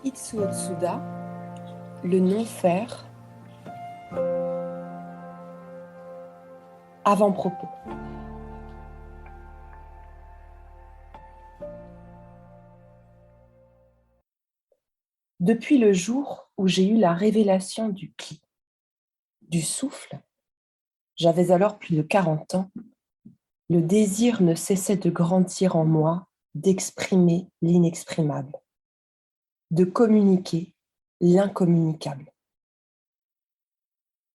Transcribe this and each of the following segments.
Itsuo Tsuda, le non-faire, avant-propos. Depuis le jour où j'ai eu la révélation du pli, du souffle, j'avais alors plus de 40 ans, le désir ne cessait de grandir en moi, d'exprimer l'inexprimable, de communiquer l'incommunicable.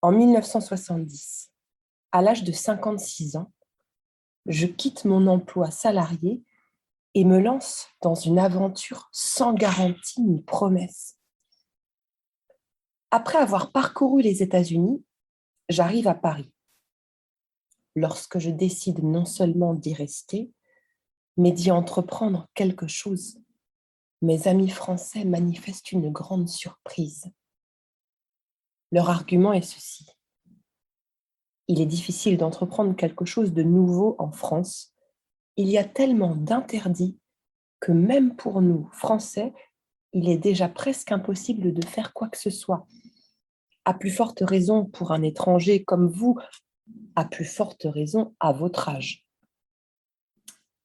En 1970, à l'âge de 56 ans, je quitte mon emploi salarié et me lance dans une aventure sans garantie ni promesse. Après avoir parcouru les États-Unis, j'arrive à Paris. Lorsque je décide non seulement d'y rester, mais d'y entreprendre quelque chose, mes amis français manifestent une grande surprise. Leur argument est ceci. Il est difficile d'entreprendre quelque chose de nouveau en France. Il y a tellement d'interdits que même pour nous, Français, il est déjà presque impossible de faire quoi que ce soit. À plus forte raison pour un étranger comme vous, à plus forte raison à votre âge.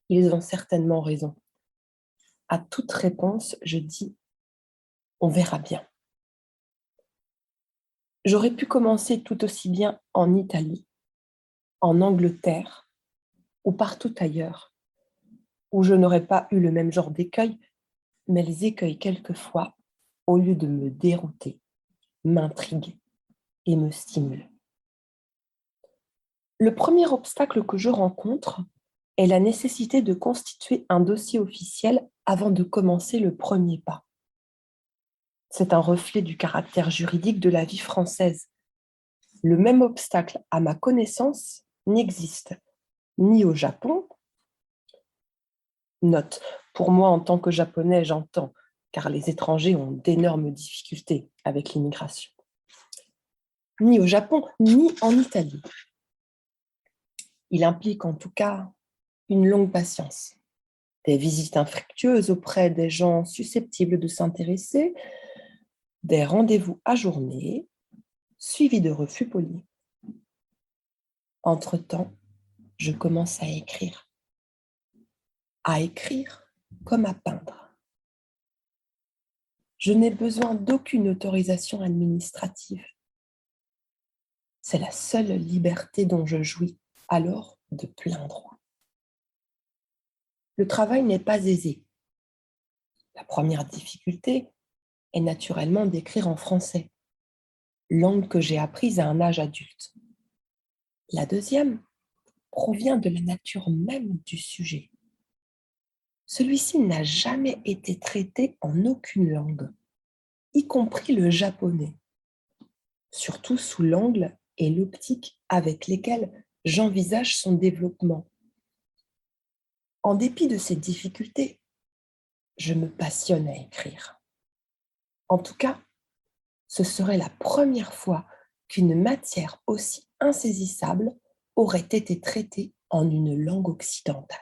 Ils ont certainement raison. À toute réponse, je dis « on verra bien ». J'aurais pu commencer tout aussi bien en Italie, en Angleterre ou partout ailleurs, où je n'aurais pas eu le même genre d'écueil, mais les écueils quelquefois, au lieu de me dérouter, m'intriguent et me stimulent. Le premier obstacle que je rencontre est la nécessité de constituer un dossier officiel avant de commencer le premier pas. C'est un reflet du caractère juridique de la vie française. Le même obstacle, à ma connaissance, n'existe ni au Japon. Note, pour moi, en tant que Japonais, j'entends, car les étrangers ont d'énormes difficultés avec l'immigration. Ni au Japon, ni en Italie. Il implique en tout cas une longue patience, des visites infructueuses auprès des gens susceptibles de s'intéresser, des rendez-vous ajournés, suivis de refus polis. Entre-temps, je commence à écrire comme à peindre. Je n'ai besoin d'aucune autorisation administrative. C'est la seule liberté dont je jouis alors de plein droit. Le travail n'est pas aisé. La première difficulté est naturellement d'écrire en français, langue que j'ai apprise à un âge adulte. La deuxième provient de la nature même du sujet. Celui-ci n'a jamais été traité en aucune langue, y compris le japonais, surtout sous l'angle et l'optique avec lesquels j'envisage son développement. En dépit de ces difficultés, je me passionne à écrire. En tout cas, ce serait la première fois qu'une matière aussi insaisissable aurait été traitée en une langue occidentale.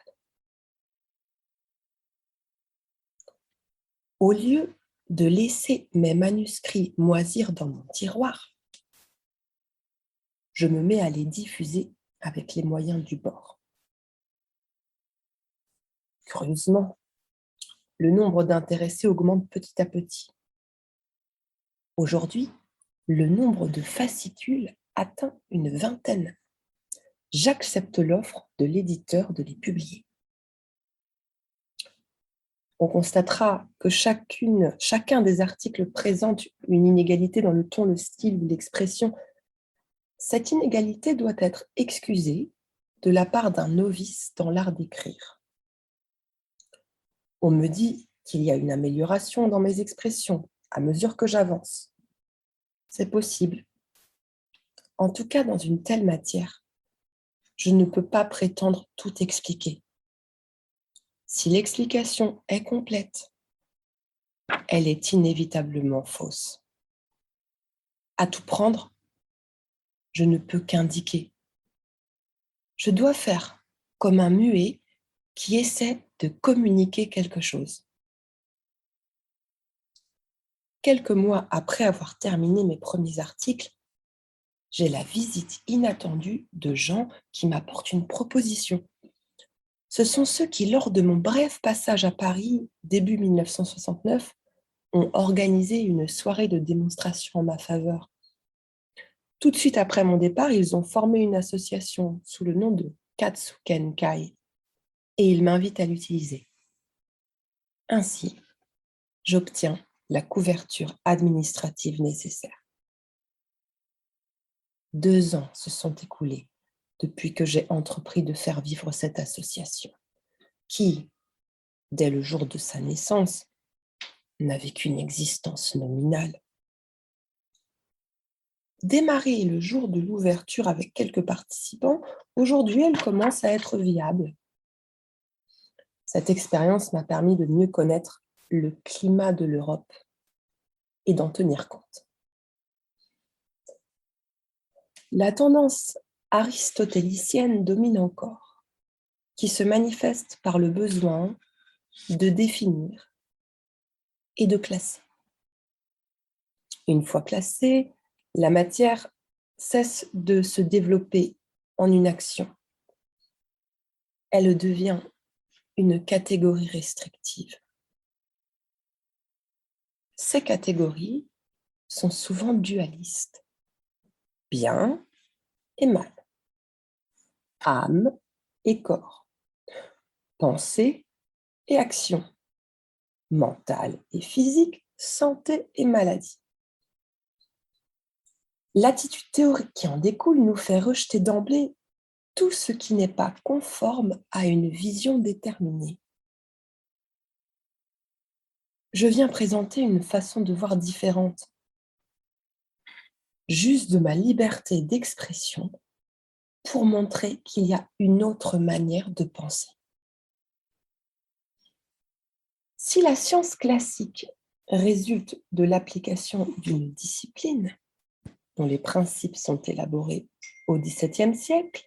Au lieu de laisser mes manuscrits moisir dans mon tiroir, je me mets à les diffuser avec les moyens du bord. Curieusement, le nombre d'intéressés augmente petit à petit. Aujourd'hui, le nombre de fascicules atteint une vingtaine. J'accepte l'offre de l'éditeur de les publier. On constatera que chacun des articles présente une inégalité dans le ton, le style ou l'expression. Cette inégalité doit être excusée de la part d'un novice dans l'art d'écrire. On me dit qu'il y a une amélioration dans mes expressions à mesure que j'avance. C'est possible. En tout cas, dans une telle matière, je ne peux pas prétendre tout expliquer. Si l'explication est complète, elle est inévitablement fausse. À tout prendre, je ne peux qu'indiquer. Je dois faire comme un muet qui essaie de communiquer quelque chose. quelques mois après avoir terminé mes premiers articles, j'ai la visite inattendue de gens qui m'apportent une proposition. Ce sont ceux qui, lors de mon bref passage à Paris, début 1969, ont organisé une soirée de démonstration en ma faveur. Tout de suite après mon départ, ils ont formé une association sous le nom de Katsuken Kai et ils m'invitent à l'utiliser. Ainsi, j'obtiens la couverture administrative nécessaire. 2 ans se sont écoulés depuis que j'ai entrepris de faire vivre cette association, qui, dès le jour de sa naissance, n'avait qu'une existence nominale. Démarrée le jour de l'ouverture avec quelques participants, aujourd'hui elle commence à être viable. Cette expérience m'a permis de mieux connaître le climat de l'Europe et d'en tenir compte. La tendance aristotélicienne domine encore, qui se manifeste par le besoin de définir et de classer. Une fois classée, la matière cesse de se développer en une action. Elle devient une catégorie restrictive. Ces catégories sont souvent dualistes. Bien et mal. Âme et corps. Pensée et action. Mental et physique, santé et maladie. L'attitude théorique qui en découle nous fait rejeter d'emblée tout ce qui n'est pas conforme à une vision déterminée. Je viens présenter une façon de voir différente, juste de ma liberté d'expression, pour montrer qu'il y a une autre manière de penser. Si la science classique résulte de l'application d'une discipline, dont les principes sont élaborés au XVIIe siècle,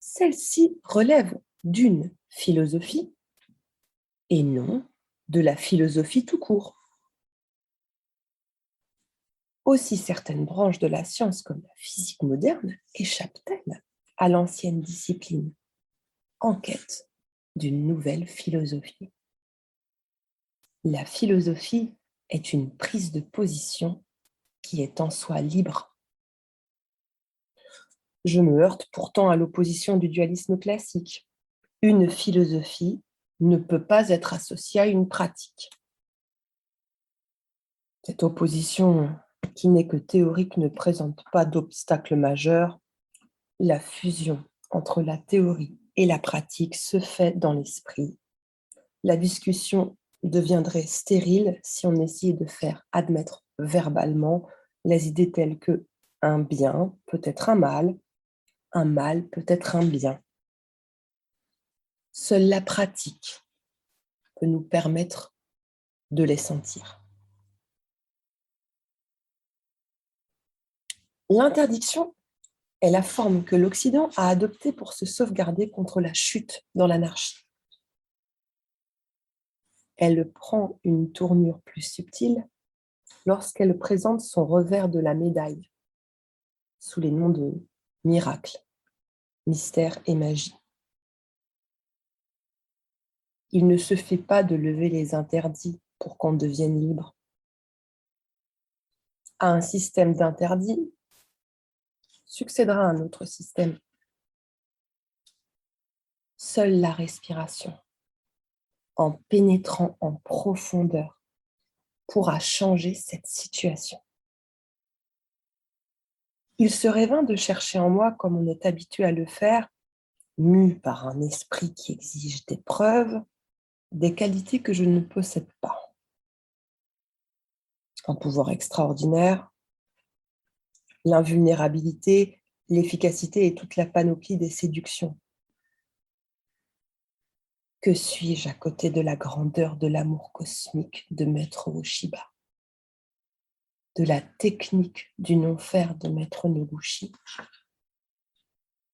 celle-ci relève d'une philosophie et non de la philosophie tout court. Aussi, certaines branches de la science, comme la physique moderne, échappent-elles à l'ancienne discipline, en quête d'une nouvelle philosophie. La philosophie est une prise de position qui est en soi libre. Je me heurte pourtant à l'opposition du dualisme classique. Une philosophie ne peut pas être associée à une pratique. Cette opposition, qui n'est que théorique, ne présente pas d'obstacle majeur. La fusion entre la théorie et la pratique se fait dans l'esprit. La discussion deviendrait stérile si on essayait de faire admettre verbalement les idées telles que un bien peut être un mal peut être un bien. Seule la pratique peut nous permettre de les sentir. L'interdiction est la forme que l'Occident a adoptée pour se sauvegarder contre la chute dans l'anarchie. Elle prend une tournure plus subtile lorsqu'elle présente son revers de la médaille sous les noms de miracle, mystère et magie. Il ne se fait pas de lever les interdits pour qu'on devienne libre. À un système d'interdits succédera un autre système. Seule la respiration, en pénétrant en profondeur, pourra changer cette situation. Il serait vain de chercher en moi, comme on est habitué à le faire, mu par un esprit qui exige des preuves, des qualités que je ne possède pas. Un pouvoir extraordinaire, l'invulnérabilité, l'efficacité et toute la panoplie des séductions. Que suis-je à côté de la grandeur de l'amour cosmique de Maître Ueshiba, de la technique du non-faire de Maître Noguchi,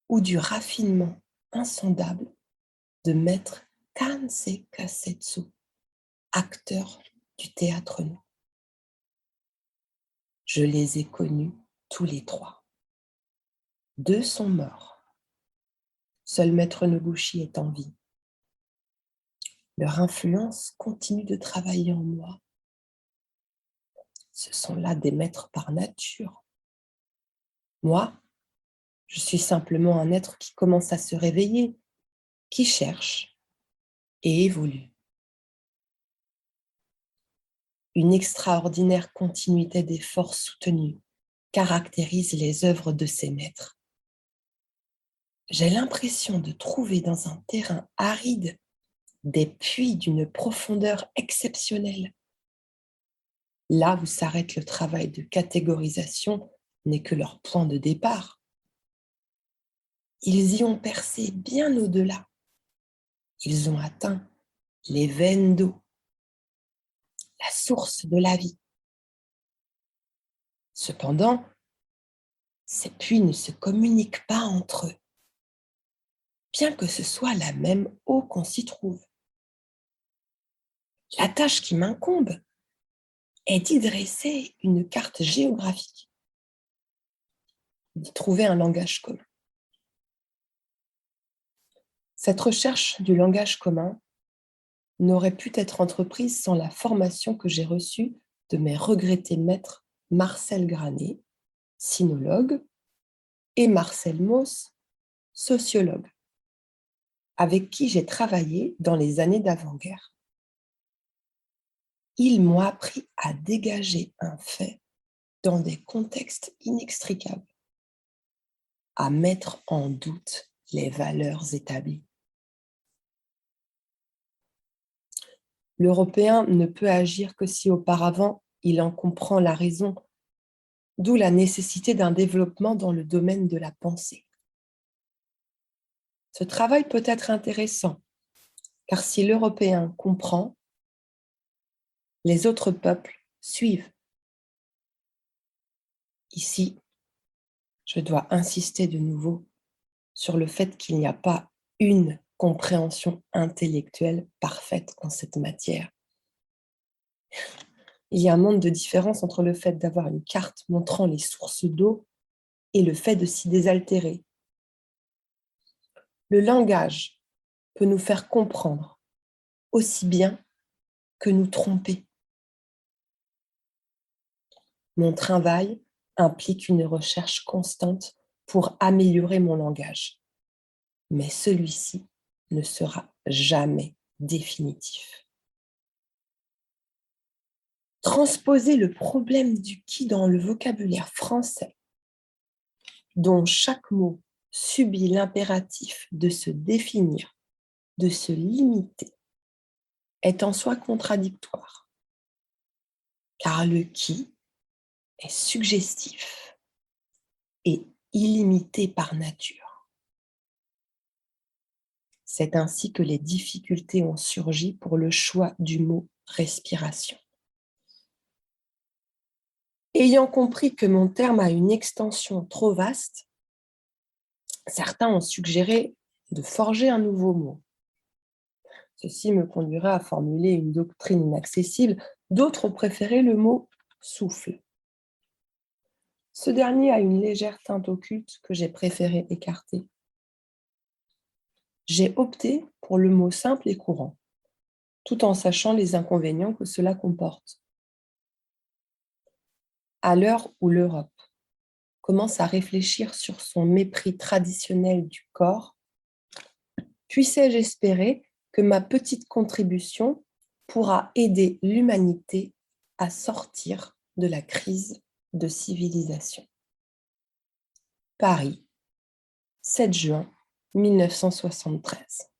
ou du raffinement insondable de Maître Kansei Kasetsu, acteur du théâtre no. Je les ai connus tous les trois. 2 sont morts. Seul Maître Nobushi est en vie. Leur influence continue de travailler en moi. Ce sont là des maîtres par nature. Moi, je suis simplement un être qui commence à se réveiller, qui cherche et évolue. Une extraordinaire continuité d'efforts soutenus caractérise les œuvres de ces maîtres. J'ai l'impression de trouver dans un terrain aride des puits d'une profondeur exceptionnelle. Là où s'arrête le travail de catégorisation n'est que leur point de départ. Ils y ont percé bien au-delà. Ils ont atteint les veines d'eau, la source de la vie. Cependant, ces puits ne se communiquent pas entre eux, bien que ce soit la même eau qu'on s'y trouve. La tâche qui m'incombe est d'y dresser une carte géographique, d'y trouver un langage commun. Cette recherche du langage commun n'aurait pu être entreprise sans la formation que j'ai reçue de mes regrettés maîtres Marcel Granet, sinologue, et Marcel Mauss, sociologue, avec qui j'ai travaillé dans les années d'avant-guerre. Ils m'ont appris à dégager un fait dans des contextes inextricables, à mettre en doute les valeurs établies. L'Européen ne peut agir que si auparavant il en comprend la raison, d'où la nécessité d'un développement dans le domaine de la pensée. Ce travail peut être intéressant, car si l'Européen comprend, les autres peuples suivent. Ici, je dois insister de nouveau sur le fait qu'il n'y a pas une compréhension intellectuelle parfaite en cette matière. Il y a un monde de différence entre le fait d'avoir une carte montrant les sources d'eau et le fait de s'y désaltérer. Le langage peut nous faire comprendre aussi bien que nous tromper. Mon travail implique une recherche constante pour améliorer mon langage, mais celui-ci ne sera jamais définitif. Transposer le problème du qui dans le vocabulaire français, dont chaque mot subit l'impératif de se définir, de se limiter, est en soi contradictoire, car le qui est suggestif et illimité par nature. C'est ainsi que les difficultés ont surgi pour le choix du mot respiration. Ayant compris que mon terme a une extension trop vaste, certains ont suggéré de forger un nouveau mot. Ceci me conduirait à formuler une doctrine inaccessible. D'autres ont préféré le mot souffle. Ce dernier a une légère teinte occulte que j'ai préféré écarter. J'ai opté pour le mot simple et courant, tout en sachant les inconvénients que cela comporte. À l'heure où l'Europe commence à réfléchir sur son mépris traditionnel du corps, puissais-je espérer que ma petite contribution pourra aider l'humanité à sortir de la crise de civilisation. Paris, 7 juin 1973.